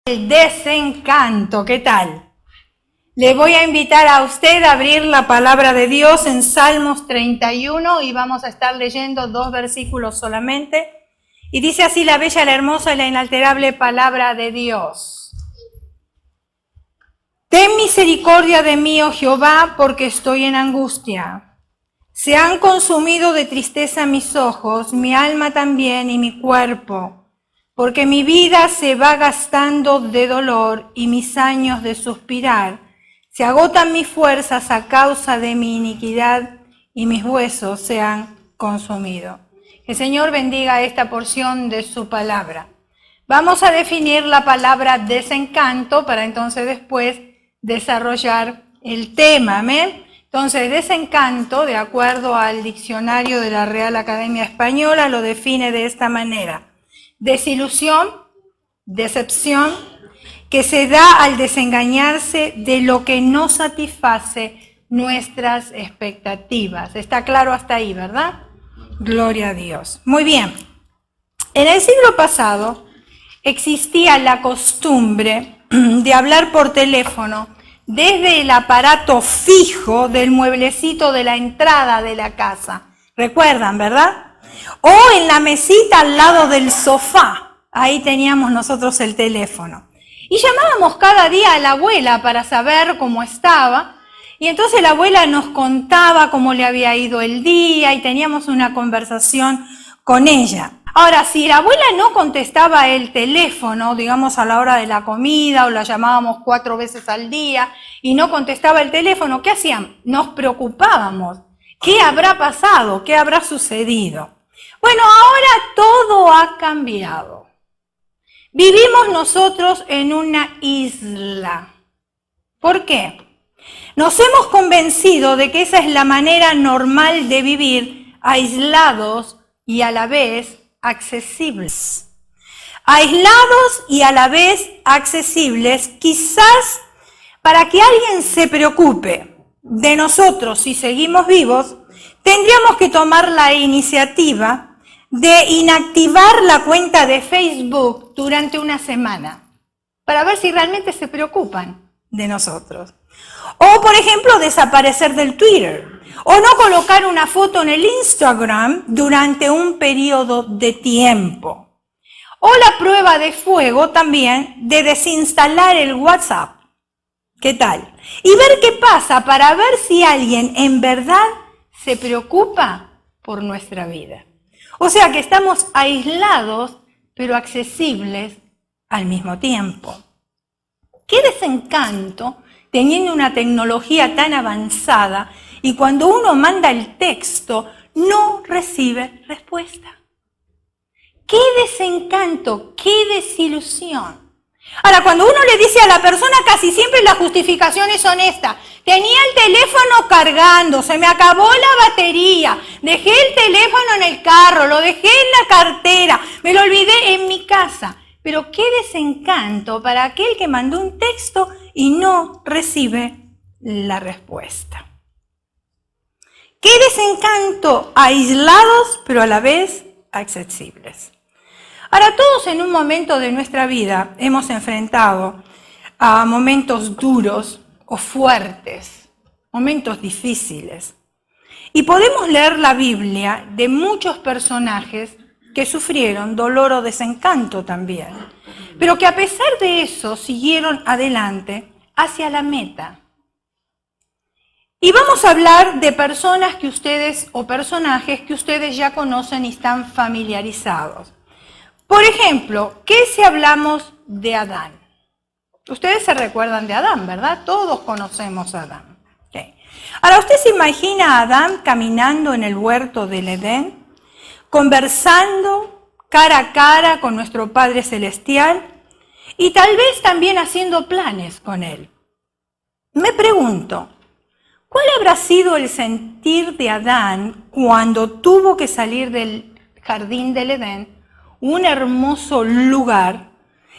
El desencanto, ¿qué tal? Le voy a invitar a usted a abrir la palabra de Dios en Salmos 31 y vamos a estar leyendo 2 versículos solamente. Y dice así la bella, la hermosa y la inalterable palabra de Dios. Ten misericordia de mí, oh Jehová, porque estoy en angustia. Se han consumido de tristeza mis ojos, mi alma también y mi cuerpo. Porque mi vida se va gastando de dolor y mis años de suspirar. Se agotan mis fuerzas a causa de mi iniquidad y mis huesos se han consumido. Que el Señor bendiga esta porción de su palabra. Vamos a definir la palabra desencanto para entonces después desarrollar el tema. ¿Amén? Entonces, desencanto, de acuerdo al diccionario de la Real Academia Española, lo define de esta manera. Desilusión, decepción, que se da al desengañarse de lo que no satisface nuestras expectativas. Está claro hasta ahí, ¿verdad? Gloria a Dios. Muy bien. En el siglo pasado existía la costumbre de hablar por teléfono desde el aparato fijo del mueblecito de la entrada de la casa. ¿Recuerdan, verdad? O en la mesita al lado del sofá, ahí teníamos nosotros el teléfono. Y llamábamos cada día a la abuela para saber cómo estaba. Y entonces la abuela nos contaba cómo le había ido el día y teníamos una conversación con ella. Ahora, si la abuela no contestaba el teléfono, digamos a la hora de la comida o la llamábamos 4 veces al día y no contestaba el teléfono, ¿qué hacíamos? Nos preocupábamos. ¿Qué habrá pasado? ¿Qué habrá sucedido? Bueno, ahora todo ha cambiado. Vivimos nosotros en una isla. ¿Por qué? Nos hemos convencido de que esa es la manera normal de vivir, aislados y a la vez accesibles. Aislados y a la vez accesibles, quizás para que alguien se preocupe de nosotros si seguimos vivos, tendríamos que tomar la iniciativa de inactivar la cuenta de Facebook durante una semana para ver si realmente se preocupan de nosotros. O, por ejemplo, desaparecer del Twitter. O no colocar una foto en el Instagram durante un periodo de tiempo. O la prueba de fuego también de desinstalar el WhatsApp. ¿Qué tal? Y ver qué pasa para ver si alguien en verdad se preocupa por nuestra vida. O sea que estamos aislados, pero accesibles al mismo tiempo. ¡Qué desencanto teniendo una tecnología tan avanzada y cuando uno manda el texto no recibe respuesta! ¡Qué desencanto! ¡Qué desilusión! Ahora, cuando uno le dice a la persona, casi siempre la justificación es honesta. Tenía el teléfono cargando, se me acabó la batería, dejé el teléfono en el carro, lo dejé en la cartera, me lo olvidé en mi casa. Pero qué desencanto para aquel que mandó un texto y no recibe la respuesta. Qué desencanto, aislados pero a la vez accesibles. Ahora, todos en un momento de nuestra vida hemos enfrentado a momentos duros o fuertes, momentos difíciles. Y podemos leer la Biblia de muchos personajes que sufrieron dolor o desencanto también, pero que a pesar de eso siguieron adelante hacia la meta. Y vamos a hablar de personas que ustedes o personajes que ustedes ya conocen y están familiarizados. Por ejemplo, ¿qué si hablamos de Adán? Ustedes se recuerdan de Adán, ¿verdad? Todos conocemos a Adán. Okay. Ahora, ¿usted se imagina a Adán caminando en el huerto del Edén, conversando cara a cara con nuestro Padre Celestial y tal vez también haciendo planes con Él? Me pregunto, ¿cuál habrá sido el sentir de Adán cuando tuvo que salir del jardín del Edén, un hermoso lugar,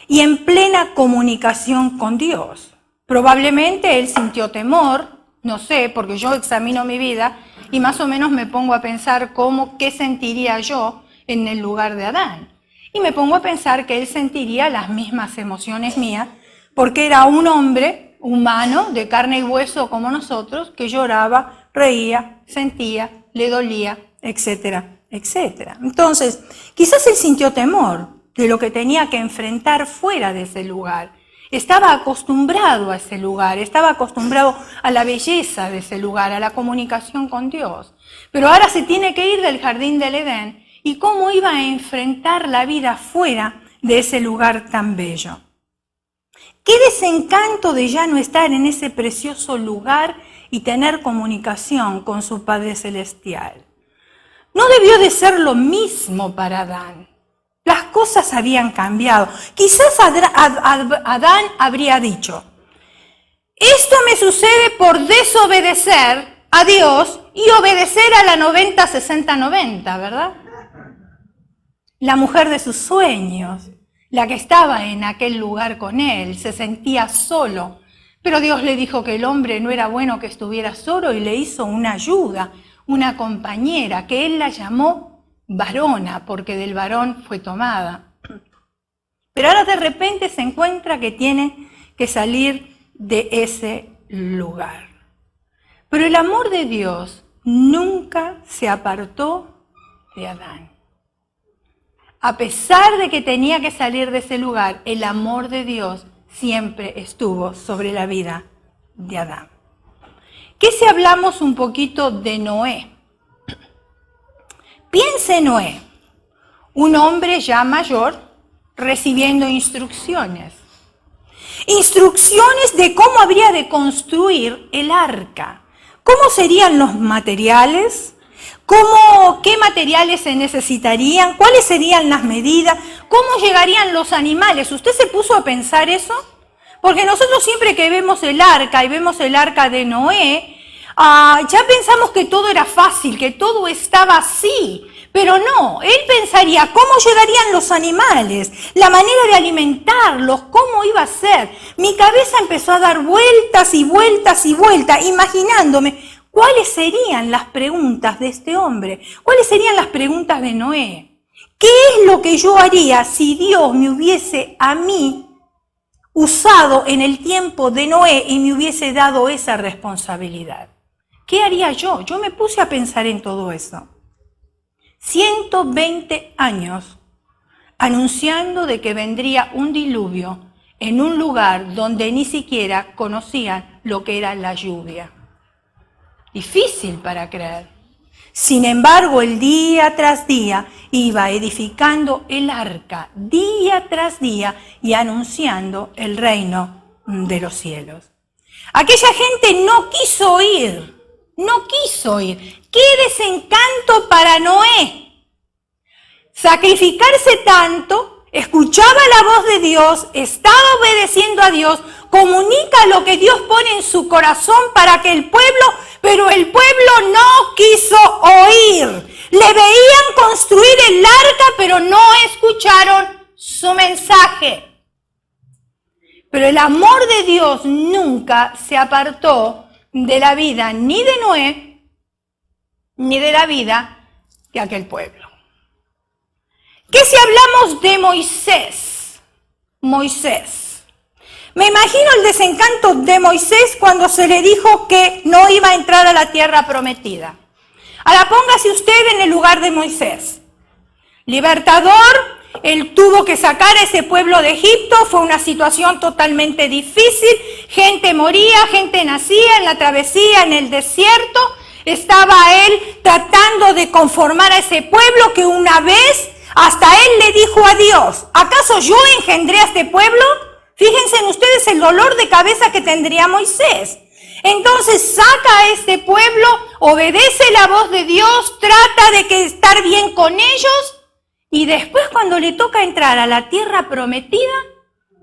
y en plena comunicación con Dios? Probablemente él sintió temor, no sé, porque yo examino mi vida y más o menos me pongo a pensar qué sentiría yo en el lugar de Adán. Y me pongo a pensar que él sentiría las mismas emociones mías, porque era un hombre humano, de carne y hueso como nosotros, que lloraba, reía, sentía, le dolía, etcétera, etcétera. Entonces, quizás él sintió temor de lo que tenía que enfrentar fuera de ese lugar. Estaba acostumbrado a ese lugar, estaba acostumbrado a la belleza de ese lugar, a la comunicación con Dios. Pero ahora se tiene que ir del jardín del Edén, y cómo iba a enfrentar la vida fuera de ese lugar tan bello. Qué desencanto de ya no estar en ese precioso lugar y tener comunicación con su Padre Celestial. No debió de ser lo mismo para Adán. Las cosas habían cambiado. Quizás Adán habría dicho, esto me sucede por desobedecer a Dios y obedecer a la 90-60-90, ¿verdad? La mujer de sus sueños, la que estaba en aquel lugar con él, se sentía solo. Pero Dios le dijo que el hombre no era bueno que estuviera solo y le hizo una ayuda, una compañera, que él la llamó varona, porque del varón fue tomada. Pero ahora de repente se encuentra que tiene que salir de ese lugar. Pero el amor de Dios nunca se apartó de Adán. A pesar de que tenía que salir de ese lugar, el amor de Dios siempre estuvo sobre la vida de Adán. ¿Qué si hablamos un poquito de Noé? Piense Noé, un hombre ya mayor recibiendo instrucciones. Instrucciones de cómo habría de construir el arca. ¿Cómo serían los materiales? ¿Qué materiales se necesitarían? ¿Cuáles serían las medidas? ¿Cómo llegarían los animales? ¿Usted se puso a pensar eso? Porque nosotros siempre que vemos el arca y vemos el arca de Noé, ya pensamos que todo era fácil, que todo estaba así. Pero no, él pensaría cómo llegarían los animales, la manera de alimentarlos, cómo iba a ser. Mi cabeza empezó a dar vueltas y vueltas y vueltas, imaginándome cuáles serían las preguntas de este hombre, cuáles serían las preguntas de Noé. ¿Qué es lo que yo haría si Dios me hubiese a mí usado en el tiempo de Noé y me hubiese dado esa responsabilidad? ¿Qué haría yo? Yo me puse a pensar en todo eso. 120 años anunciando de que vendría un diluvio en un lugar donde ni siquiera conocían lo que era la lluvia. Difícil para creer. Sin embargo, el día tras día iba edificando el arca, día tras día, y anunciando el reino de los cielos. Aquella gente no quiso oír. ¡Qué desencanto para Noé! Sacrificarse tanto, escuchaba la voz de Dios, estaba obedeciendo a Dios, comunica lo que Dios pone en su corazón para que el pueblo, pero el pueblo no quiso oír. Le veían construir el arca, pero no escucharon su mensaje. Pero el amor de Dios nunca se apartó de la vida ni de Noé, ni de la vida de aquel pueblo. ¿Qué si hablamos de Moisés? Moisés. Me imagino el desencanto de Moisés cuando se le dijo que no iba a entrar a la tierra prometida. Ahora póngase usted en el lugar de Moisés. Libertador, él tuvo que sacar a ese pueblo de Egipto, fue una situación totalmente difícil, gente moría, gente nacía en la travesía, en el desierto, estaba él tratando de conformar a ese pueblo que una vez hasta él le dijo a Dios, ¿acaso yo engendré a este pueblo? Fíjense en ustedes el dolor de cabeza que tendría Moisés. Entonces saca a este pueblo, obedece la voz de Dios, trata de estar bien con ellos, y después cuando le toca entrar a la tierra prometida,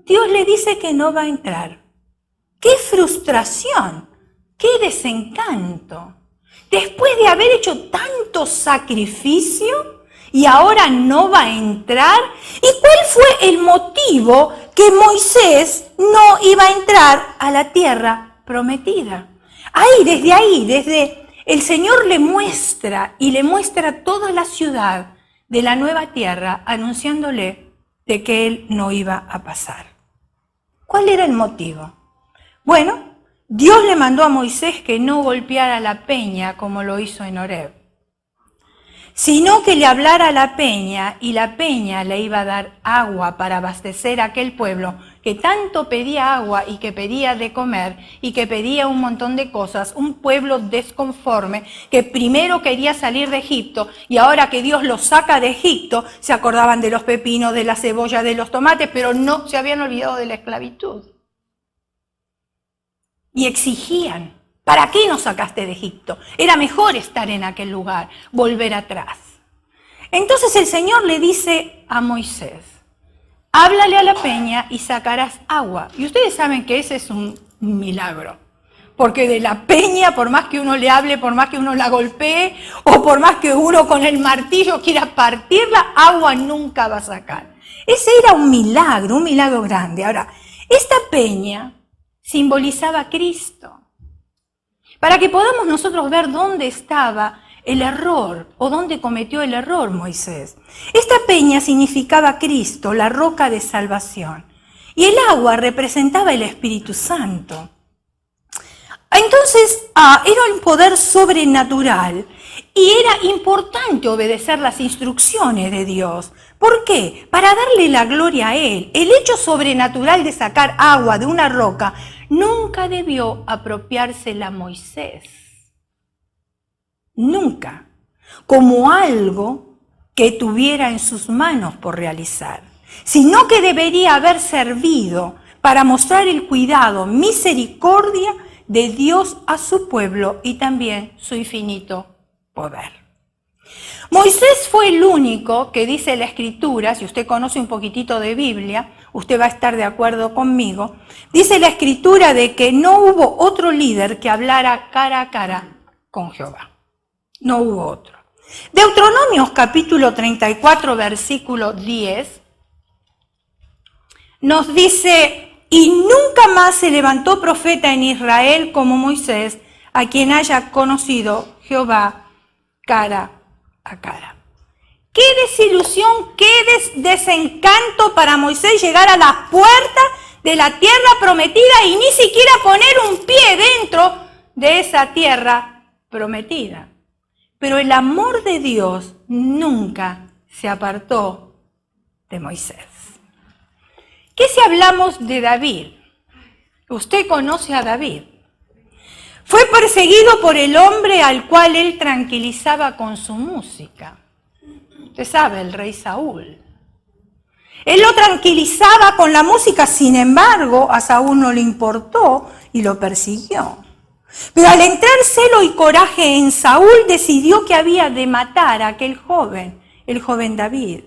Dios le dice que no va a entrar. ¡Qué frustración! ¡Qué desencanto! Después de haber hecho tanto sacrificio y ahora no va a entrar. ¿Y cuál fue el motivo que Moisés no iba a entrar a la tierra prometida? Desde el Señor le muestra y le muestra toda la ciudad de la nueva tierra, anunciándole de que él no iba a pasar. ¿Cuál era el motivo? Bueno, Dios le mandó a Moisés que no golpeara la peña como lo hizo en Horeb, sino que le hablara a la peña, y la peña le iba a dar agua para abastecer a aquel pueblo que tanto pedía agua y que pedía de comer y que pedía un montón de cosas, un pueblo desconforme que primero quería salir de Egipto y ahora que Dios los saca de Egipto se acordaban de los pepinos, de la cebolla, de los tomates, pero no se habían olvidado de la esclavitud. Y exigían: ¿para qué nos sacaste de Egipto? Era mejor estar en aquel lugar, volver atrás. Entonces el Señor le dice a Moisés: háblale a la peña y sacarás agua. Y ustedes saben que ese es un milagro. Porque de la peña, por más que uno le hable, por más que uno la golpee, o por más que uno con el martillo quiera partirla, agua nunca va a sacar. Ese era un milagro grande. Ahora, esta peña simbolizaba a Cristo. Para que podamos nosotros ver dónde estaba el error o dónde cometió el error Moisés. Esta peña significaba a Cristo, la roca de salvación. Y el agua representaba el Espíritu Santo. Entonces, era un poder sobrenatural y era importante obedecer las instrucciones de Dios. ¿Por qué? Para darle la gloria a Él. El hecho sobrenatural de sacar agua de una roca nunca debió apropiársela a Moisés. Nunca. Como algo que tuviera en sus manos por realizar. Sino que debería haber servido para mostrar el cuidado, misericordia de Dios a su pueblo y también su infinito poder. Moisés fue el único que dice la Escritura, si usted conoce un poquitito de Biblia, usted va a estar de acuerdo conmigo, dice la Escritura de que no hubo otro líder que hablara cara a cara con Jehová. No hubo otro. Deuteronomios capítulo 34, versículo 10, nos dice: y nunca más se levantó profeta en Israel como Moisés, a quien haya conocido Jehová cara a cara. Qué desilusión, qué desencanto para Moisés llegar a las puertas de la tierra prometida y ni siquiera poner un pie dentro de esa tierra prometida. Pero el amor de Dios nunca se apartó de Moisés. ¿Qué si hablamos de David? Usted conoce a David. Fue perseguido por el hombre al cual él tranquilizaba con su música. Usted sabe, el rey Saúl. Él lo tranquilizaba con la música, sin embargo, a Saúl no le importó y lo persiguió. Pero al entrar celo y coraje en Saúl, decidió que había de matar a aquel joven, el joven David.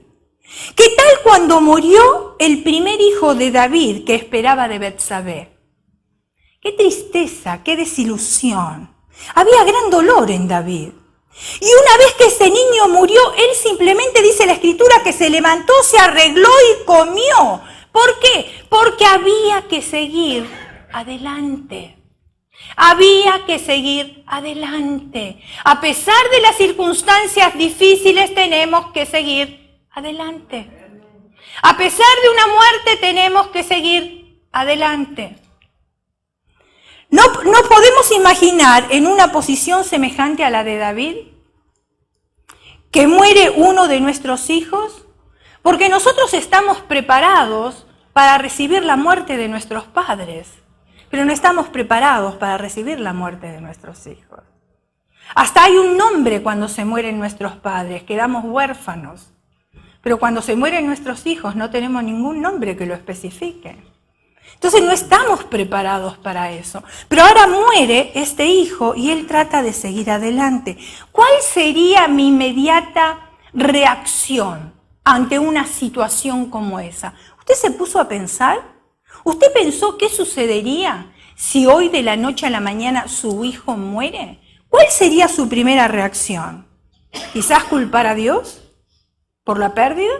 ¿Qué tal cuando murió el primer hijo de David que esperaba de Betsabé? Qué tristeza, qué desilusión. Había gran dolor en David. Y una vez que ese niño murió, él simplemente, dice la Escritura, que se levantó, se arregló y comió. ¿Por qué? Porque había que seguir adelante. Había que seguir adelante. A pesar de las circunstancias difíciles, tenemos que seguir adelante. A pesar de una muerte, tenemos que seguir adelante. No podemos imaginar en una posición semejante a la de David, que muere uno de nuestros hijos, porque nosotros estamos preparados para recibir la muerte de nuestros padres, pero no estamos preparados para recibir la muerte de nuestros hijos. Hasta hay un nombre cuando se mueren nuestros padres, quedamos huérfanos, pero cuando se mueren nuestros hijos no tenemos ningún nombre que lo especifique. Entonces no estamos preparados para eso. Pero ahora muere este hijo y él trata de seguir adelante. ¿Cuál sería mi inmediata reacción ante una situación como esa? ¿Usted se puso a pensar? ¿Usted pensó qué sucedería si hoy de la noche a la mañana su hijo muere? ¿Cuál sería su primera reacción? ¿Quizás culpar a Dios por la pérdida?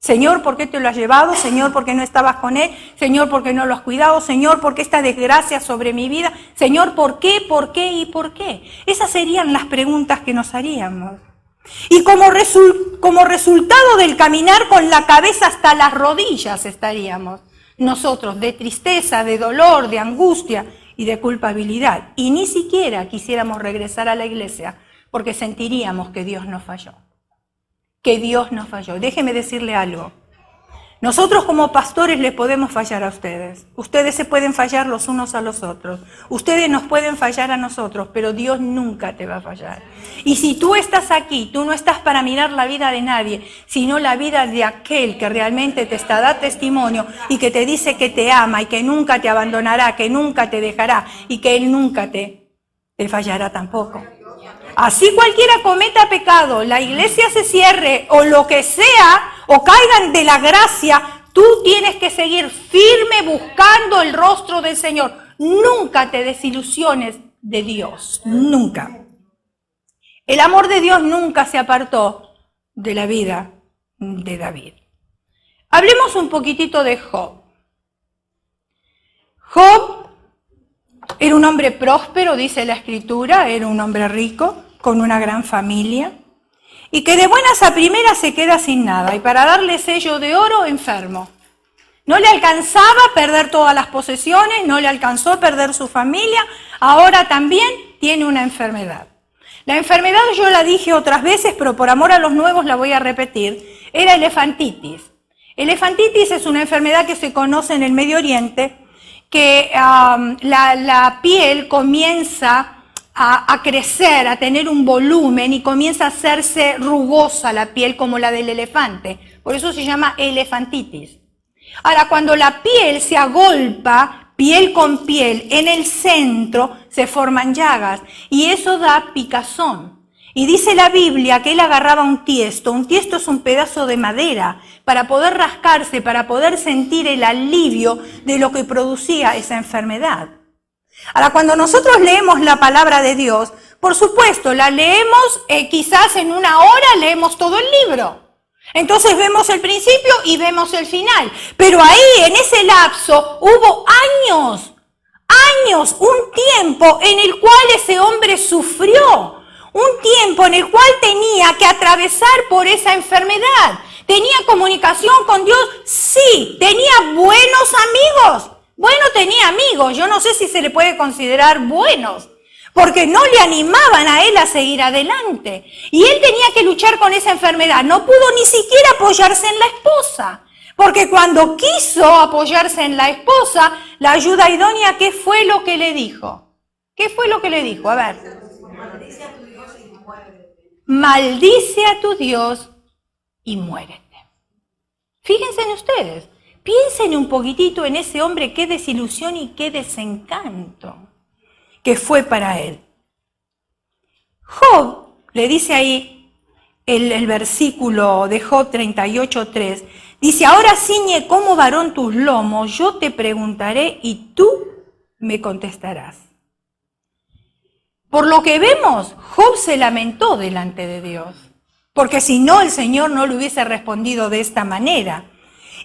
Señor, ¿por qué te lo has llevado? Señor, ¿por qué no estabas con él? Señor, ¿por qué no lo has cuidado? Señor, ¿por qué esta desgracia sobre mi vida? Señor, ¿por qué? ¿Por qué? ¿Y por qué? Esas serían las preguntas que nos haríamos. Y como resultado del caminar con la cabeza hasta las rodillas estaríamos nosotros, de tristeza, de dolor, de angustia y de culpabilidad. Y ni siquiera quisiéramos regresar a la iglesia porque sentiríamos que Dios nos falló. Que Dios nos falló. Déjeme decirle algo. Nosotros como pastores les podemos fallar a ustedes. Ustedes se pueden fallar los unos a los otros. Ustedes nos pueden fallar a nosotros, pero Dios nunca te va a fallar. Y si tú estás aquí, tú no estás para mirar la vida de nadie, sino la vida de aquel que realmente te está dando testimonio y que te dice que te ama y que nunca te abandonará, que nunca te dejará y que Él nunca te fallará tampoco. Así cualquiera cometa pecado, la iglesia se cierre o lo que sea, o caigan de la gracia, tú tienes que seguir firme buscando el rostro del Señor. Nunca te desilusiones de Dios, nunca. El amor de Dios nunca se apartó de la vida de David. Hablemos un poquitito de Job. Job era un hombre próspero, dice la Escritura, era un hombre rico, con una gran familia, y que de buenas a primeras se queda sin nada, y para darle sello de oro, enfermo. No le alcanzaba a perder todas las posesiones, no le alcanzó a perder su familia, ahora también tiene una enfermedad. La enfermedad yo la dije otras veces, pero por amor a los nuevos la voy a repetir, era elefantitis. Elefantitis es una enfermedad que se conoce en el Medio Oriente, que la piel comienza a crecer, a tener un volumen y comienza a hacerse rugosa la piel como la del elefante. Por eso se llama elefantitis. Ahora, cuando la piel se agolpa, piel con piel, en el centro se forman llagas y eso da picazón. Y dice la Biblia que él agarraba un tiesto es un pedazo de madera, para poder rascarse, para poder sentir el alivio de lo que producía esa enfermedad. Ahora, cuando nosotros leemos la palabra de Dios, por supuesto, la leemos, quizás en una hora leemos todo el libro. Entonces vemos el principio y vemos el final. Pero ahí, en ese lapso, hubo años, un tiempo en el cual ese hombre sufrió. Un tiempo en el cual tenía que atravesar por esa enfermedad. ¿Tenía comunicación con Dios? Sí. ¿Tenía buenos amigos? Bueno, tenía amigos, yo no sé si se le puede considerar buenos, porque no le animaban a él a seguir adelante. Y él tenía que luchar con esa enfermedad, no pudo ni siquiera apoyarse en la esposa, porque cuando quiso apoyarse en la esposa, la ayuda idónea, ¿qué fue lo que le dijo? ¿Qué fue lo que le dijo? A ver. Maldice a tu Dios y muérete. Maldice a tu Dios y muérete. Fíjense en ustedes. Piensen un poquitito en ese hombre, qué desilusión y qué desencanto que fue para él. Job, le dice ahí el versículo de Job 38:3, dice, ahora ciñe como varón tus lomos, yo te preguntaré y tú me contestarás. Por lo que vemos, Job se lamentó delante de Dios, porque si no, el Señor no le hubiese respondido de esta manera.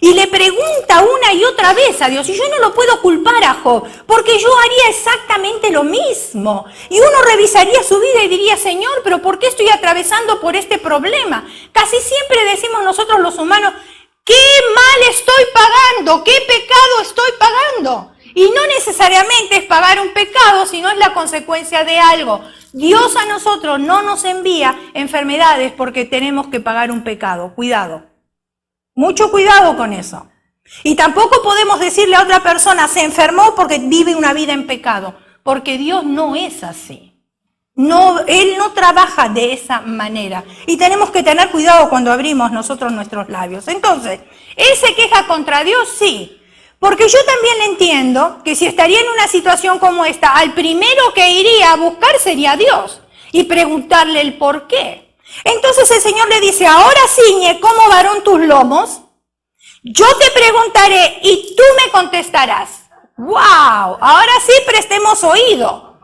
Y le pregunta una y otra vez a Dios, y yo no lo puedo culpar a Job, porque yo haría exactamente lo mismo. Y uno revisaría su vida y diría, Señor, pero ¿por qué estoy atravesando por este problema? Casi siempre decimos nosotros los humanos, ¿qué mal estoy pagando? ¿Qué pecado estoy pagando? Y no necesariamente es pagar un pecado, sino es la consecuencia de algo. Dios a nosotros no nos envía enfermedades porque tenemos que pagar un pecado. Cuidado. Mucho cuidado con eso. Y tampoco podemos decirle a otra persona, se enfermó porque vive una vida en pecado, porque Dios no es así. No, Él no trabaja de esa manera. Y tenemos que tener cuidado cuando abrimos nosotros nuestros labios. Entonces, ¿él se queja contra Dios? Sí. Porque yo también le entiendo que si estaría en una situación como esta, al primero que iría a buscar sería a Dios y preguntarle el por qué. Entonces el Señor le dice, ahora ciñe como varón tus lomos, yo te preguntaré y tú me contestarás. ¡Wow! Ahora sí prestemos oído.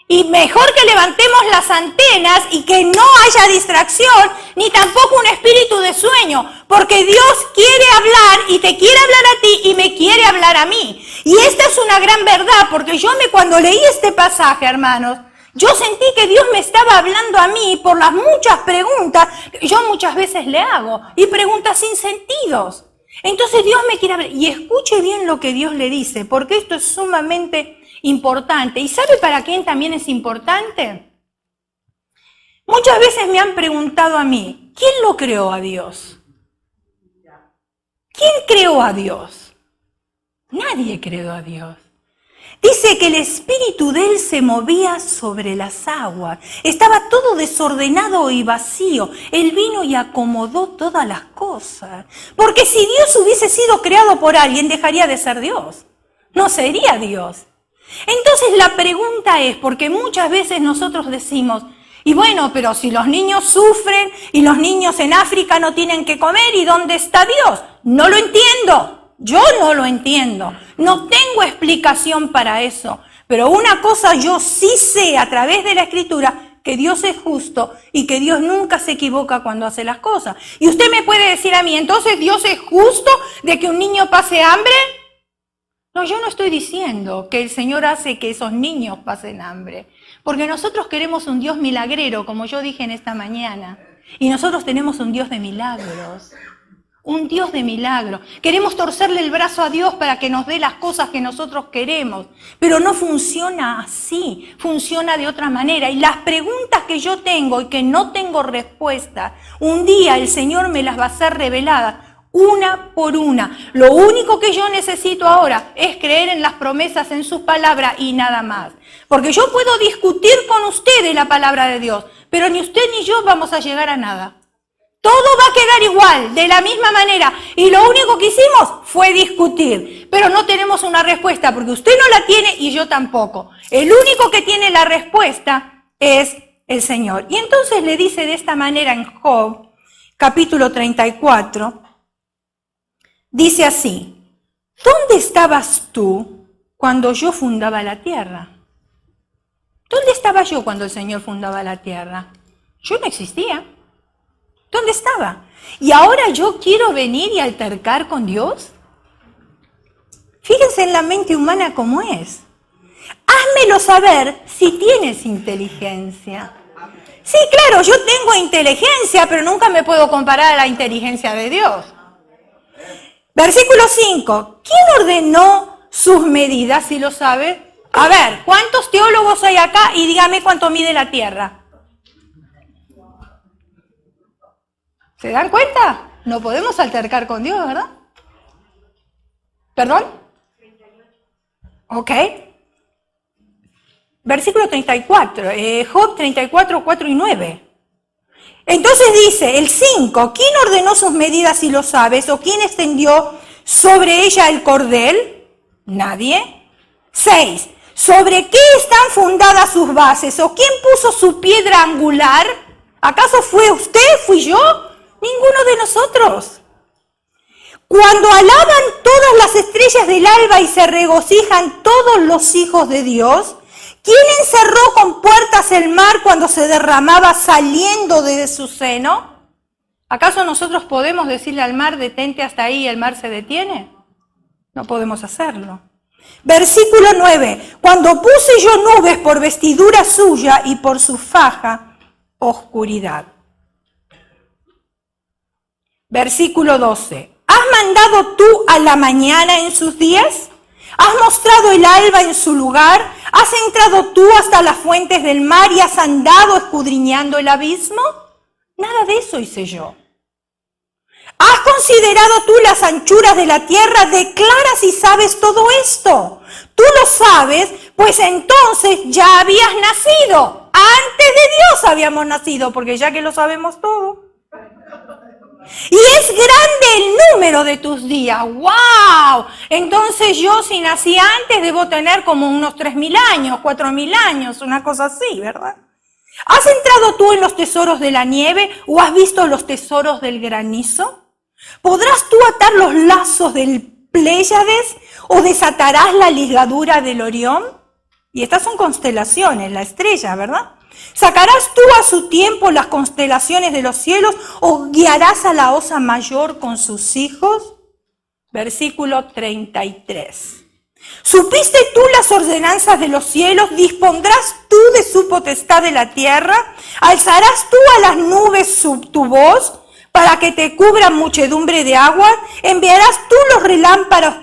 Y mejor que levantemos las antenas y que no haya distracción, ni tampoco un espíritu de sueño, porque Dios quiere hablar y te quiere hablar a ti y me quiere hablar a mí. Y esta es una gran verdad, porque cuando leí este pasaje, hermanos, Yo sentí que Dios me estaba hablando a mí por las muchas preguntas que yo muchas veces le hago, y preguntas sin sentidos. Entonces Dios me quiere hablar, y escuche bien lo que Dios le dice, porque esto es sumamente importante. ¿Y sabe para quién también es importante? Muchas veces me han preguntado a mí, ¿quién lo creó a Dios? ¿Quién creó a Dios? Nadie creó a Dios. Dice que el espíritu de él se movía sobre las aguas. Estaba todo desordenado y vacío. Él vino y acomodó todas las cosas. Porque si Dios hubiese sido creado por alguien, dejaría de ser Dios. No sería Dios. Entonces la pregunta es, porque muchas veces nosotros decimos, y bueno, pero si los niños sufren y los niños en África no tienen que comer, ¿y dónde está Dios? No lo entiendo. Yo no lo entiendo, no tengo explicación para eso, pero una cosa yo sí sé a través de la Escritura, que Dios es justo y que Dios nunca se equivoca cuando hace las cosas. Y usted me puede decir a mí, ¿entonces Dios es justo de que un niño pase hambre? No, yo no estoy diciendo que el Señor hace que esos niños pasen hambre, porque nosotros queremos un Dios milagrero, como yo dije en esta mañana, y nosotros tenemos un Dios de milagros. Un Dios de milagro. Queremos torcerle el brazo a Dios para que nos dé las cosas que nosotros queremos. Pero no funciona así, funciona de otra manera. Y las preguntas que yo tengo y que no tengo respuesta, un día el Señor me las va a hacer reveladas, una por una. Lo único que yo necesito ahora es creer en las promesas, en sus palabras y nada más. Porque yo puedo discutir con ustedes la palabra de Dios, pero ni usted ni yo vamos a llegar a nada. Todo va a quedar igual, de la misma manera. Y lo único que hicimos fue discutir. Pero no tenemos una respuesta, porque usted no la tiene y yo tampoco. El único que tiene la respuesta es el Señor. Y entonces le dice de esta manera en Job, capítulo 34, dice así, ¿dónde estabas tú cuando yo fundaba la tierra? ¿Dónde estaba yo cuando el Señor fundaba la tierra? Yo no existía. ¿Dónde estaba? ¿Y ahora yo quiero venir y altercar con Dios? Fíjense en la mente humana cómo es. Házmelo saber si tienes inteligencia. Sí, claro, yo tengo inteligencia, pero nunca me puedo comparar a la inteligencia de Dios. Versículo 5. ¿Quién ordenó sus medidas, si lo sabe? A ver, ¿cuántos teólogos hay acá? Y dígame cuánto mide la tierra. ¿Se dan cuenta? No podemos altercar con Dios, ¿verdad? ¿Perdón? Ok. Versículo 34, Job 34, 4 y 9. Entonces dice, el 5, ¿quién ordenó sus medidas si lo sabes? ¿O quién extendió sobre ella el cordel? Nadie. 6, ¿sobre qué están fundadas sus bases? ¿O quién puso su piedra angular? ¿Acaso fue usted? ¿Fui yo? Ninguno de nosotros. Cuando alaban todas las estrellas del alba y se regocijan todos los hijos de Dios, ¿quién encerró con puertas el mar cuando se derramaba saliendo de su seno? ¿Acaso nosotros podemos decirle al mar, detente hasta ahí y el mar se detiene? No podemos hacerlo. Versículo 9. Cuando puse yo nubes por vestidura suya y por su faja, oscuridad. Versículo 12. ¿Has mandado tú a la mañana en sus días? ¿Has mostrado el alba en su lugar? ¿Has entrado tú hasta las fuentes del mar y has andado escudriñando el abismo? Nada de eso hice yo. ¿Has considerado tú las anchuras de la tierra? Declara si sabes todo esto. Tú lo sabes, pues entonces ya habías nacido. Antes de Dios habíamos nacido, porque ya que lo sabemos todo. Y es grande el número de tus días. ¡Wow! Entonces yo, si nací antes, debo tener como unos 3.000 años, 4.000 años, una cosa así, ¿verdad? ¿Has entrado tú en los tesoros de la nieve o has visto los tesoros del granizo? ¿Podrás tú atar los lazos del Pléyades o desatarás la ligadura del Orión? Y estas son constelaciones, la estrella, ¿verdad? ¿Sacarás tú a su tiempo las constelaciones de los cielos o guiarás a la osa mayor con sus hijos? Versículo 33. ¿Supiste tú las ordenanzas de los cielos? ¿Dispondrás tú de su potestad de la tierra? ¿Alzarás tú a las nubes tu voz para que te cubran muchedumbre de aguas? ¿Enviarás tú los relámpagos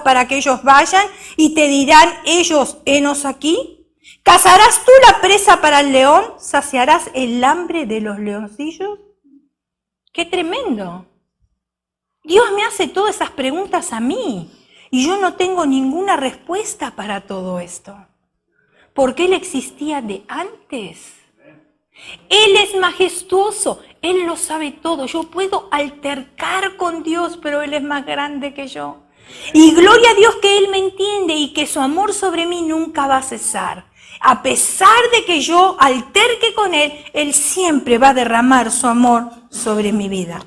para que ellos vayan y te dirán ellos, henos aquí? ¿Cazarás tú la presa para el león? ¿Saciarás el hambre de los leoncillos? ¡Qué tremendo! Dios me hace todas esas preguntas a mí y yo no tengo ninguna respuesta para todo esto. Porque Él existía de antes. Él es majestuoso, Él lo sabe todo. Yo puedo altercar con Dios, pero Él es más grande que yo. Y gloria a Dios que Él me entiende y que su amor sobre mí nunca va a cesar. A pesar de que yo alterque con Él, Él siempre va a derramar su amor sobre mi vida.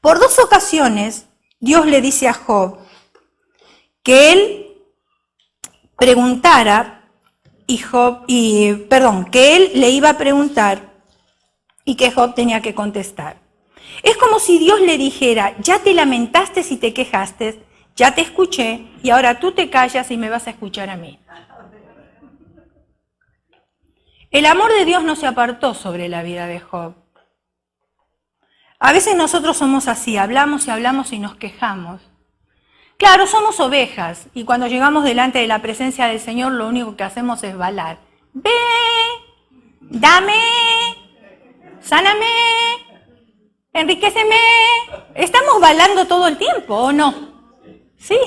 Por 2 ocasiones, Dios le dice a Job que él preguntara que él le iba a preguntar y que Job tenía que contestar. Es como si Dios le dijera, ya te lamentaste y te quejaste, ya te escuché y ahora tú te callas y me vas a escuchar a mí. El amor de Dios no se apartó sobre la vida de Job. A veces nosotros somos así, hablamos y hablamos y nos quejamos. Claro, somos ovejas y cuando llegamos delante de la presencia del Señor lo único que hacemos es balar. Ve, dame, sáname, enriquéceme. Estamos balando todo el tiempo, ¿o no? Sí,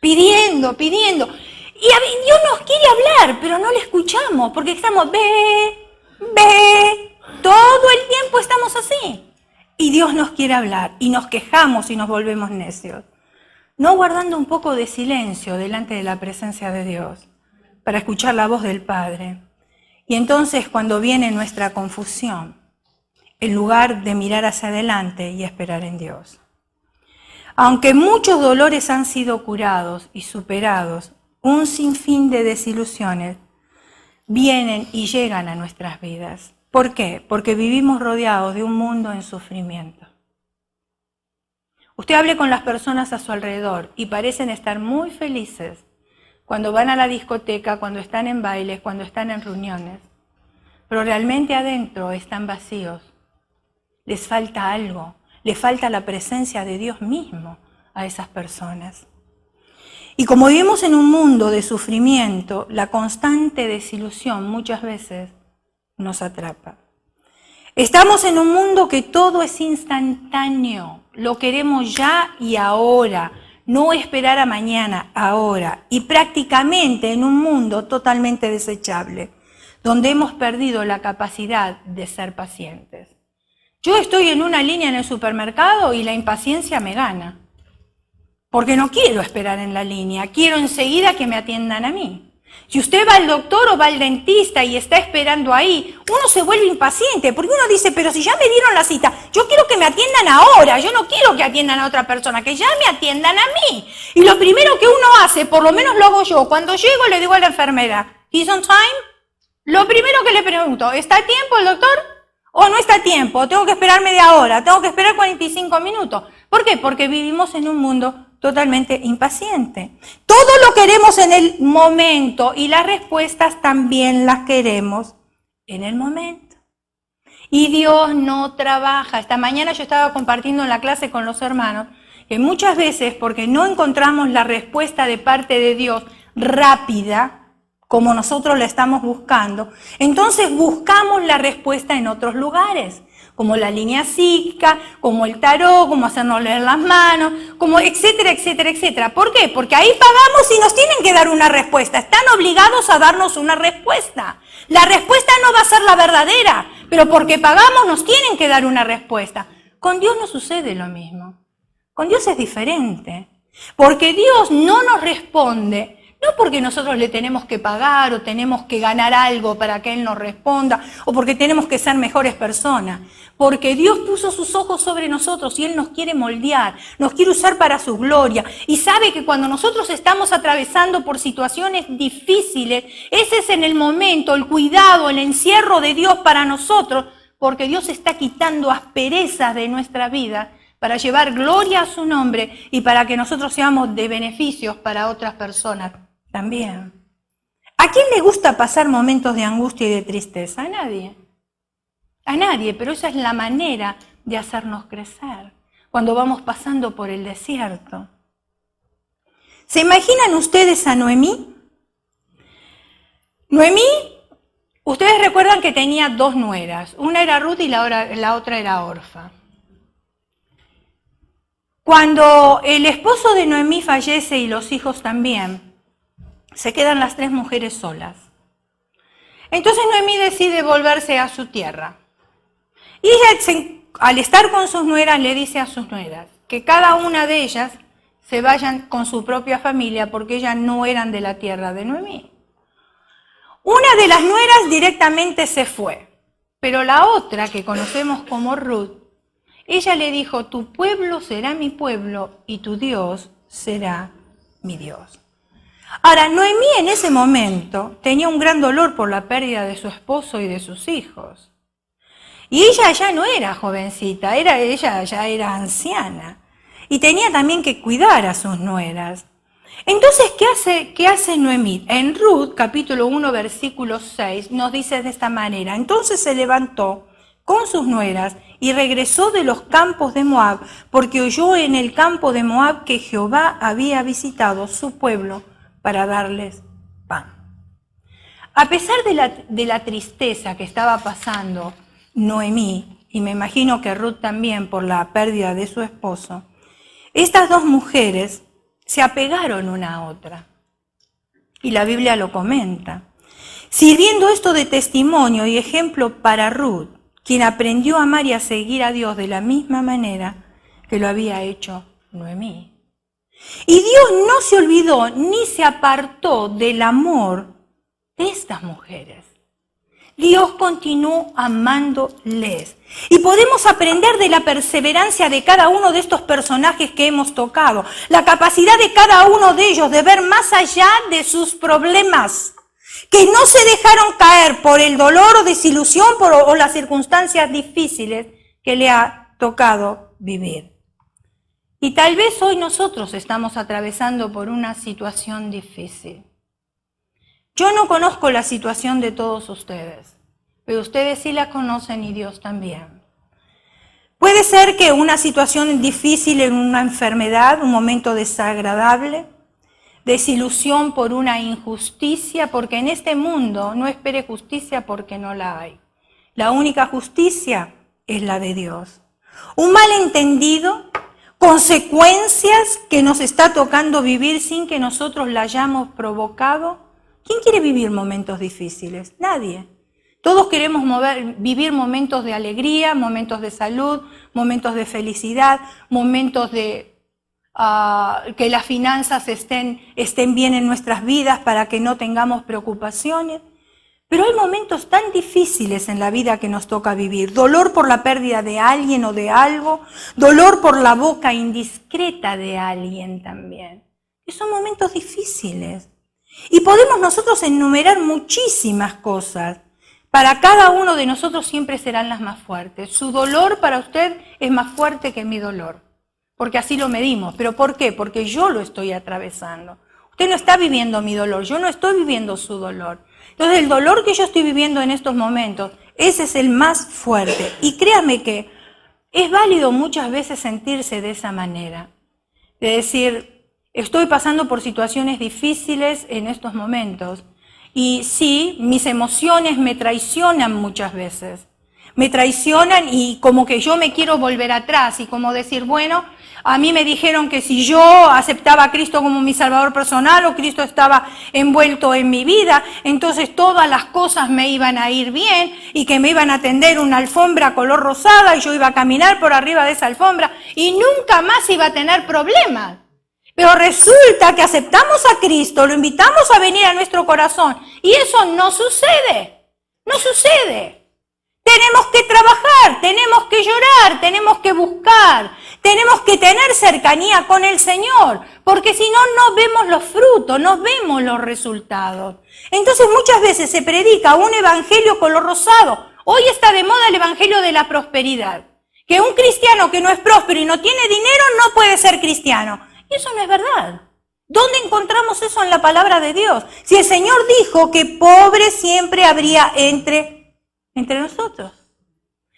pidiendo. Y Dios nos quiere hablar, pero no le escuchamos porque estamos, ve, todo el tiempo estamos así. Y Dios nos quiere hablar y nos quejamos y nos volvemos necios. No guardando un poco de silencio delante de la presencia de Dios para escuchar la voz del Padre. Y entonces cuando viene nuestra confusión, en lugar de mirar hacia adelante y esperar en Dios. Aunque muchos dolores han sido curados y superados, un sinfín de desilusiones vienen y llegan a nuestras vidas. ¿Por qué? Porque vivimos rodeados de un mundo en sufrimiento. Usted hable con las personas a su alrededor y parecen estar muy felices cuando van a la discoteca, cuando están en bailes, cuando están en reuniones. Pero realmente adentro están vacíos. Les falta algo, les falta la presencia de Dios mismo a esas personas. Y como vivimos en un mundo de sufrimiento, la constante desilusión muchas veces nos atrapa. Estamos en un mundo que todo es instantáneo, lo queremos ya y ahora, no esperar a mañana, ahora. Y prácticamente en un mundo totalmente desechable, donde hemos perdido la capacidad de ser pacientes. Yo estoy en una línea en el supermercado y la impaciencia me gana. Porque no quiero esperar en la línea, quiero enseguida que me atiendan a mí. Si usted va al doctor o va al dentista y está esperando ahí, uno se vuelve impaciente, porque uno dice, pero si ya me dieron la cita, yo quiero que me atiendan ahora, yo no quiero que atiendan a otra persona, que ya me atiendan a mí. Y lo primero que uno hace, por lo menos lo hago yo, cuando llego le digo a la enfermera, ¿is on time? Lo primero que le pregunto, ¿está a tiempo el doctor? ¿O no está a tiempo? ¿Tengo que esperar media hora? ¿Tengo que esperar 45 minutos? ¿Por qué? Porque vivimos en un mundo totalmente impaciente. Todo lo queremos en el momento y las respuestas también las queremos en el momento. Y Dios no trabaja. Esta mañana yo estaba compartiendo en la clase con los hermanos que muchas veces, porque no encontramos la respuesta de parte de Dios rápida, como nosotros la estamos buscando, entonces buscamos la respuesta en otros lugares, como la línea psíquica, como el tarot, como hacernos leer las manos, como etcétera, etcétera, etcétera. ¿Por qué? Porque ahí pagamos y nos tienen que dar una respuesta. Están obligados a darnos una respuesta. La respuesta no va a ser la verdadera, pero porque pagamos nos tienen que dar una respuesta. Con Dios no sucede lo mismo. Con Dios es diferente. Porque Dios no nos responde, no porque nosotros le tenemos que pagar o tenemos que ganar algo para que Él nos responda o porque tenemos que ser mejores personas. Porque Dios puso sus ojos sobre nosotros y Él nos quiere moldear, nos quiere usar para su gloria. Y sabe que cuando nosotros estamos atravesando por situaciones difíciles, ese es en el momento, el cuidado, el encierro de Dios para nosotros, porque Dios está quitando asperezas de nuestra vida para llevar gloria a su nombre y para que nosotros seamos de beneficios para otras personas también. ¿A quién le gusta pasar momentos de angustia y de tristeza? A nadie. A nadie, pero esa es la manera de hacernos crecer cuando vamos pasando por el desierto. ¿Se imaginan ustedes a Noemí? Noemí, ustedes recuerdan que tenía 2 nueras. Una era Ruth y la otra era Orfa. Cuando el esposo de Noemí fallece y los hijos también, se quedan las 3 mujeres solas. Entonces Noemí decide volverse a su tierra. Y ella, al estar con sus nueras, le dice a sus nueras que cada una de ellas se vayan con su propia familia porque ellas no eran de la tierra de Noemí. Una de las nueras directamente se fue, pero la otra, que conocemos como Ruth, ella le dijo, tu pueblo será mi pueblo y tu Dios será mi Dios. Ahora, Noemí en ese momento tenía un gran dolor por la pérdida de su esposo y de sus hijos. Y ella ya no era jovencita, ella ya era anciana. Y tenía también que cuidar a sus nueras. Entonces, ¿qué hace Noemí? En Ruth, capítulo 1, versículo 6, nos dice de esta manera. Entonces se levantó con sus nueras y regresó de los campos de Moab, porque oyó en el campo de Moab que Jehová había visitado su pueblo para darles pan. A pesar de la tristeza que estaba pasando Noemí, y me imagino que Ruth también por la pérdida de su esposo, estas 2 mujeres se apegaron una a otra. Y la Biblia lo comenta. Sirviendo esto de testimonio y ejemplo para Ruth, quien aprendió a amar y a seguir a Dios de la misma manera que lo había hecho Noemí. Y Dios no se olvidó ni se apartó del amor de estas mujeres. Dios continuó amándoles. Y podemos aprender de la perseverancia de cada uno de estos personajes que hemos tocado, la capacidad de cada uno de ellos de ver más allá de sus problemas, que no se dejaron caer por el dolor o desilusión o las circunstancias difíciles que le ha tocado vivir. Y tal vez hoy nosotros estamos atravesando por una situación difícil. Yo no conozco la situación de todos ustedes, pero ustedes sí la conocen y Dios también. Puede ser que una situación difícil en una enfermedad, un momento desagradable, desilusión por una injusticia, porque en este mundo no espere justicia porque no la hay. La única justicia es la de Dios. Un malentendido, consecuencias que nos está tocando vivir sin que nosotros la hayamos provocado. ¿Quién quiere vivir momentos difíciles? Nadie. Todos queremos vivir momentos de alegría, momentos de salud, momentos de felicidad, momentos de que las finanzas estén bien en nuestras vidas para que no tengamos preocupaciones. Pero hay momentos tan difíciles en la vida que nos toca vivir. Dolor por la pérdida de alguien o de algo, dolor por la boca indiscreta de alguien también. Y son momentos difíciles. Y podemos nosotros enumerar muchísimas cosas. Para cada uno de nosotros siempre serán las más fuertes. Su dolor para usted es más fuerte que mi dolor, porque así lo medimos. ¿Pero por qué? Porque yo lo estoy atravesando. Usted no está viviendo mi dolor, yo no estoy viviendo su dolor. Entonces el dolor que yo estoy viviendo en estos momentos, ese es el más fuerte. Y créame que es válido muchas veces sentirse de esa manera, de decir, estoy pasando por situaciones difíciles en estos momentos. Y sí, mis emociones me traicionan muchas veces. Me traicionan y como que yo me quiero volver atrás y como decir, bueno, a mí me dijeron que si yo aceptaba a Cristo como mi Salvador personal o Cristo estaba envuelto en mi vida, entonces todas las cosas me iban a ir bien y que me iban a tender una alfombra color rosada y yo iba a caminar por arriba de esa alfombra y nunca más iba a tener problemas. Pero resulta que aceptamos a Cristo, lo invitamos a venir a nuestro corazón y eso no sucede, no sucede. Tenemos que trabajar, tenemos que llorar, tenemos que buscar, tenemos que tener cercanía con el Señor, porque si no, no vemos los frutos, no vemos los resultados. Entonces muchas veces se predica un evangelio color rosado. Hoy está de moda el evangelio de la prosperidad. Que un cristiano que no es próspero y no tiene dinero no puede ser cristiano. Y eso no es verdad. ¿Dónde encontramos eso en la palabra de Dios? Si el Señor dijo que pobre siempre habría entre nosotros.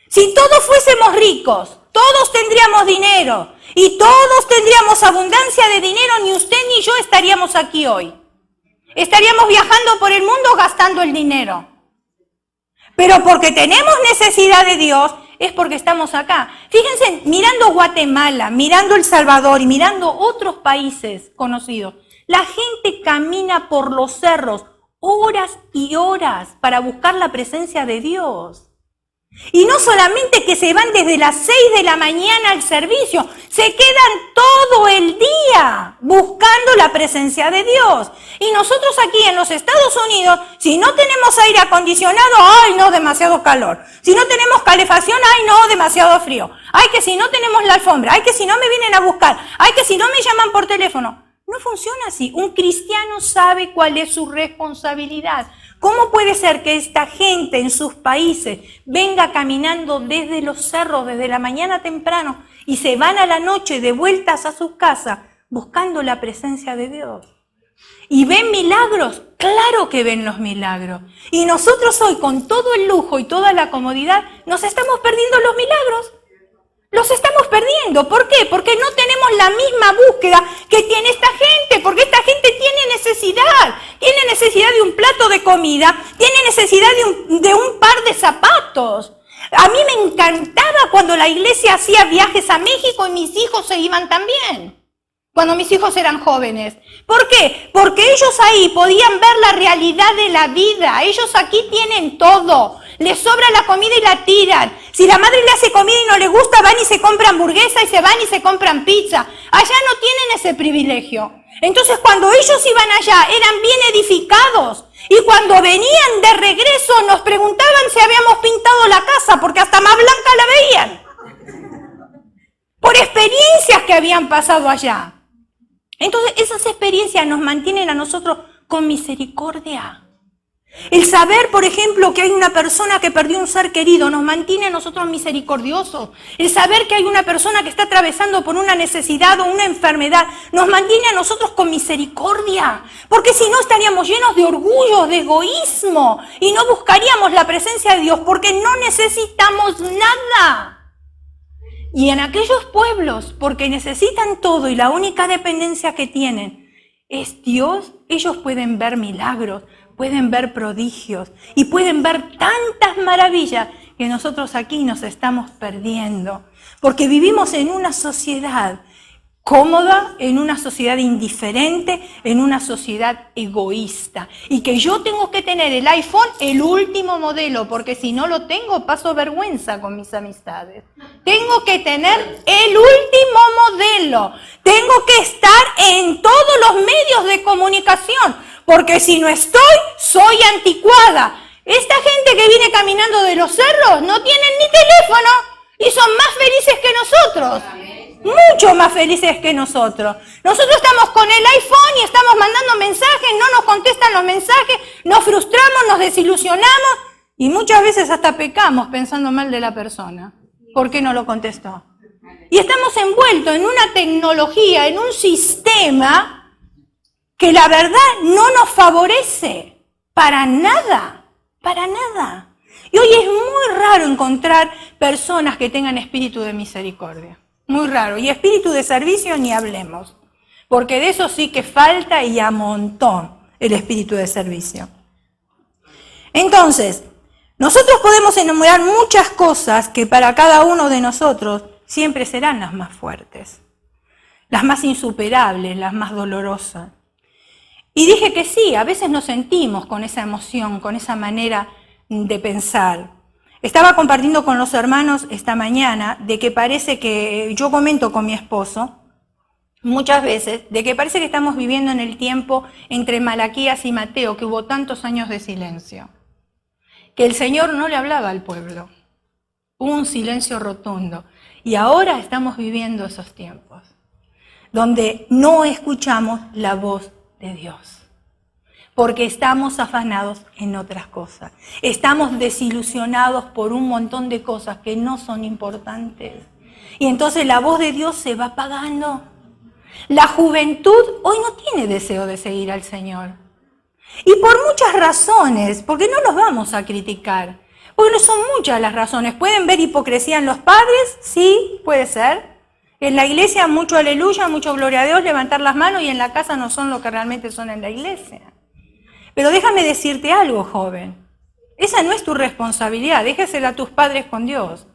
Si todos fuésemos ricos, todos tendríamos dinero y todos tendríamos abundancia de dinero, ni usted ni yo estaríamos aquí hoy. Estaríamos viajando por el mundo gastando el dinero. Pero porque tenemos necesidad de Dios, es porque estamos acá. Fíjense, mirando Guatemala, mirando El Salvador y mirando otros países conocidos, la gente camina por los cerros horas y horas para buscar la presencia de Dios. Y no solamente que se van desde las 6 de la mañana al servicio, se quedan todo el día buscando la presencia de Dios. Y nosotros aquí en los Estados Unidos, si no tenemos aire acondicionado, ¡ay no, demasiado calor! Si no tenemos calefacción, ¡ay no, demasiado frío! ¡Ay que si no tenemos la alfombra! ¡Ay que si no me vienen a buscar! ¡Ay que si no me llaman por teléfono! No funciona así. Un cristiano sabe cuál es su responsabilidad. ¿Cómo puede ser que esta gente en sus países venga caminando desde los cerros, desde la mañana temprano, y se van a la noche de vueltas a sus casas buscando la presencia de Dios? ¿Y ven milagros? Claro que ven los milagros. Y nosotros hoy, con todo el lujo y toda la comodidad, nos estamos perdiendo los milagros. Los estamos perdiendo. ¿Por qué? Porque no tenemos la misma búsqueda que tiene esta gente. Porque esta gente tiene necesidad. Tiene necesidad de un plato de comida. Tiene necesidad de un par de zapatos. A mí me encantaba cuando la iglesia hacía viajes a México y mis hijos se iban también. Cuando mis hijos eran jóvenes. ¿Por qué? Porque ellos ahí podían ver la realidad de la vida. Ellos aquí tienen todo. Les sobra la comida y la tiran. Si la madre le hace comida y no les gusta, van y se compran hamburguesa y se van y se compran pizza. Allá no tienen ese privilegio. Entonces cuando ellos iban allá eran bien edificados. Y cuando venían de regreso nos preguntaban si habíamos pintado la casa, porque hasta más blanca la veían. Por experiencias que habían pasado allá. Entonces esas experiencias nos mantienen a nosotros con misericordia. El saber, por ejemplo, que hay una persona que perdió un ser querido nos mantiene a nosotros misericordiosos. El saber que hay una persona que está atravesando por una necesidad o una enfermedad nos mantiene a nosotros con misericordia. Porque si no estaríamos llenos de orgullo, de egoísmo y no buscaríamos la presencia de Dios porque no necesitamos nada. Y en aquellos pueblos, porque necesitan todo y la única dependencia que tienen es Dios, ellos pueden ver milagros, pueden ver prodigios y pueden ver tantas maravillas que nosotros aquí nos estamos perdiendo. Porque vivimos en una sociedad cómoda, en una sociedad indiferente, en una sociedad egoísta. Y que yo tengo que tener el iPhone, el último modelo, porque si no lo tengo paso vergüenza con mis amistades. Tengo que tener el último modelo. Tengo que estar en todos los medios de comunicación, porque si no estoy, soy anticuada. Esta gente que viene caminando de los cerros no tienen ni teléfono y son más felices que nosotros. Mucho más felices que nosotros. Nosotros estamos con el iPhone y estamos mandando mensajes, no nos contestan los mensajes, nos frustramos, nos desilusionamos y muchas veces hasta pecamos pensando mal de la persona. ¿Por qué no lo contestó? Y estamos envueltos en una tecnología, en un sistema que la verdad no nos favorece para nada, para nada. Y hoy es muy raro encontrar personas que tengan espíritu de misericordia. Muy raro. Y espíritu de servicio ni hablemos. Porque de eso sí que falta y a montón el espíritu de servicio. Entonces, nosotros podemos enumerar muchas cosas que para cada uno de nosotros siempre serán las más fuertes, las más insuperables, las más dolorosas. Y dije que sí, a veces nos sentimos con esa emoción, con esa manera de pensar. Estaba compartiendo con los hermanos esta mañana de que parece que, yo comento con mi esposo muchas veces, de que parece que estamos viviendo en el tiempo entre Malaquías y Mateo, que hubo tantos años de silencio, que el Señor no le hablaba al pueblo, hubo un silencio rotundo. Y ahora estamos viviendo esos tiempos, donde no escuchamos la voz de Dios. porque estamos afanados en otras cosas. Estamos desilusionados por un montón de cosas que no son importantes. Y entonces la voz de Dios se va apagando. La juventud hoy no tiene deseo de seguir al Señor. Y por muchas razones, porque no los vamos a criticar. Porque no son muchas las razones. ¿Pueden ver hipocresía en los padres? Sí, puede ser. En la iglesia mucho aleluya, mucho gloria a Dios, levantar las manos, y en la casa no son lo que realmente son en la iglesia. Pero déjame decirte algo, joven. Esa no es tu responsabilidad, déjesela a tus padres con Dios.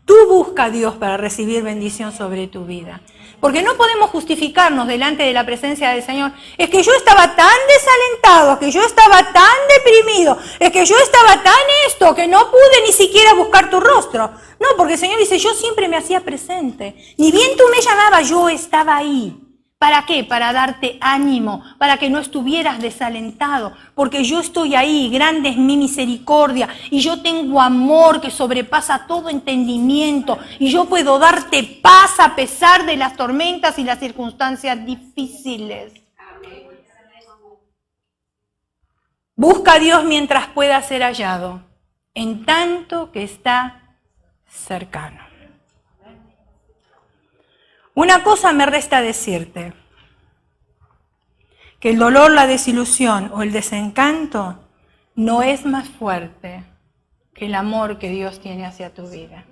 Tú busca a Dios para recibir bendición sobre tu vida. Porque no podemos justificarnos delante de la presencia del Señor. Es que yo estaba tan desalentado, es que yo estaba tan deprimido, es que yo estaba tan esto, que no pude ni siquiera buscar tu rostro. No, porque el Señor dice, yo siempre me hacía presente. Ni bien tú me llamabas, yo estaba ahí. ¿Para qué? Para darte ánimo, para que no estuvieras desalentado, porque yo estoy ahí, grande es mi misericordia, y yo tengo amor que sobrepasa todo entendimiento, y yo puedo darte paz a pesar de las tormentas y las circunstancias difíciles. Busca a Dios mientras pueda ser hallado, en tanto que está cercano. Una cosa me resta decirte, que el dolor, la desilusión o el desencanto no es más fuerte que el amor que Dios tiene hacia tu vida.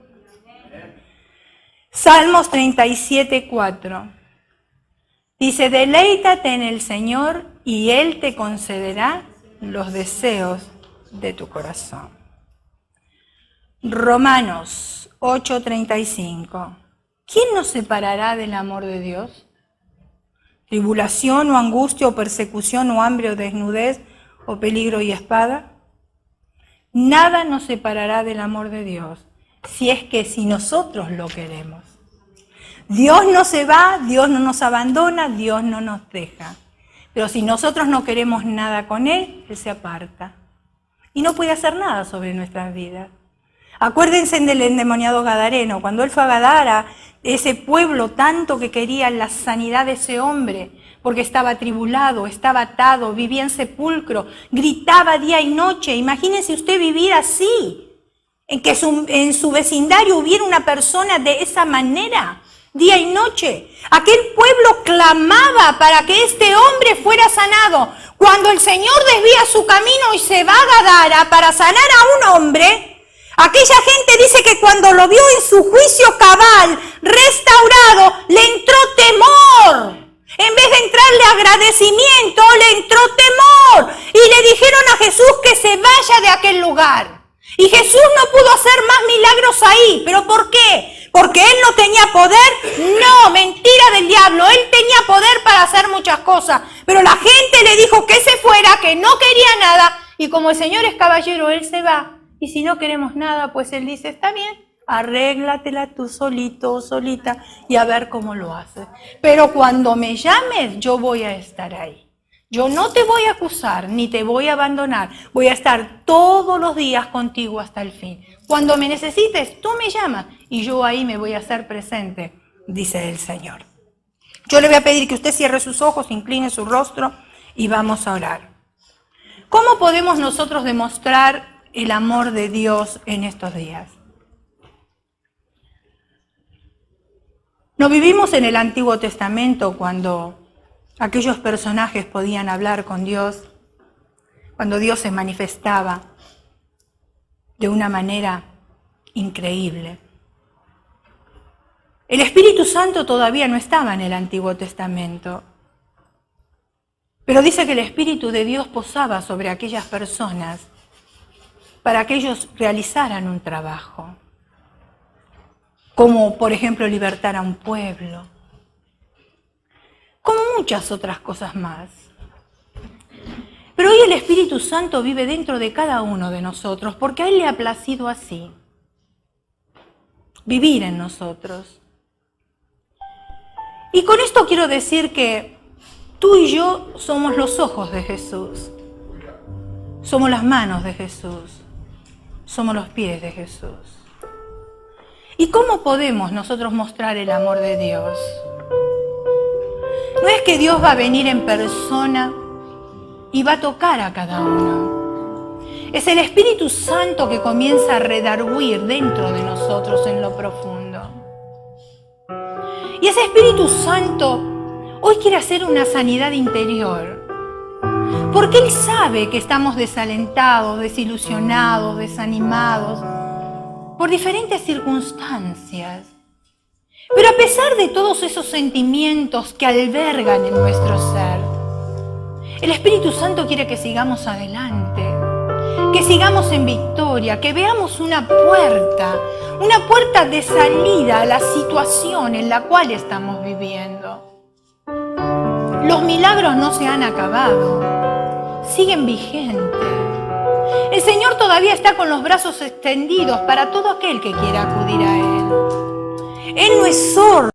Salmos 37:4 dice, deleítate en el Señor y Él te concederá los deseos de tu corazón. Romanos 8:35 ¿quién nos separará del amor de Dios? ¿Tribulación o angustia o persecución o hambre o desnudez o peligro y espada? Nada nos separará del amor de Dios, si nosotros lo queremos. Dios no se va, Dios no nos abandona, Dios no nos deja. Pero si nosotros no queremos nada con Él, Él se aparta. Y no puede hacer nada sobre nuestras vidas. Acuérdense del endemoniado gadareno, cuando él fue a Gadara, ese pueblo tanto que quería la sanidad de ese hombre, porque estaba atribulado, estaba atado, vivía en sepulcro, gritaba día y noche. Imagínense usted vivir así, en que en su vecindario hubiera una persona de esa manera, día y noche. Aquel pueblo clamaba para que este hombre fuera sanado. Cuando el Señor desvía su camino y se va a Gadara para sanar a un hombre, aquella gente dice que cuando lo vio en su juicio cabal, restaurado, le entró temor. En vez de entrarle agradecimiento, le entró temor. Y le dijeron a Jesús que se vaya de aquel lugar. Y Jesús no pudo hacer más milagros ahí. ¿Pero por qué? ¿Porque él no tenía poder? No, mentira del diablo. Él tenía poder para hacer muchas cosas. Pero la gente le dijo que se fuera, que no quería nada. Y como el Señor es caballero, él se va. Y si no queremos nada, pues él dice, está bien, arréglatela tú solito o solita y a ver cómo lo haces. Pero cuando me llames, yo voy a estar ahí. Yo no te voy a acusar, ni te voy a abandonar. Voy a estar todos los días contigo hasta el fin. Cuando me necesites, tú me llamas y yo ahí me voy a hacer presente, dice el Señor. Yo le voy a pedir que usted cierre sus ojos, incline su rostro y vamos a orar. ¿Cómo podemos nosotros demostrar el amor de Dios en estos días? No vivimos en el Antiguo Testamento cuando aquellos personajes podían hablar con Dios, cuando Dios se manifestaba de una manera increíble. El Espíritu Santo todavía no estaba en el Antiguo Testamento, pero dice que el Espíritu de Dios posaba sobre aquellas personas para que ellos realizaran un trabajo, como por ejemplo libertar a un pueblo, como muchas otras cosas más. Pero hoy el Espíritu Santo vive dentro de cada uno de nosotros, porque a Él le ha placido así, vivir en nosotros. Y con esto quiero decir que tú y yo somos los ojos de Jesús, somos las manos de Jesús, somos los pies de Jesús. ¿Y cómo podemos nosotros mostrar el amor de Dios? No es que Dios va a venir en persona y va a tocar a cada uno. Es el Espíritu Santo que comienza a redarguir dentro de nosotros en lo profundo. Y ese Espíritu Santo hoy quiere hacer una sanidad interior. Porque Él sabe que estamos desalentados, desilusionados, desanimados por diferentes circunstancias. Pero a pesar de todos esos sentimientos que albergan en nuestro ser, el Espíritu Santo quiere que sigamos adelante, que sigamos en victoria, que veamos una puerta de salida a la situación en la cual estamos viviendo. Los milagros no se han acabado, siguen vigentes. El Señor todavía está con los brazos extendidos para todo aquel que quiera acudir a Él. Él no es sordo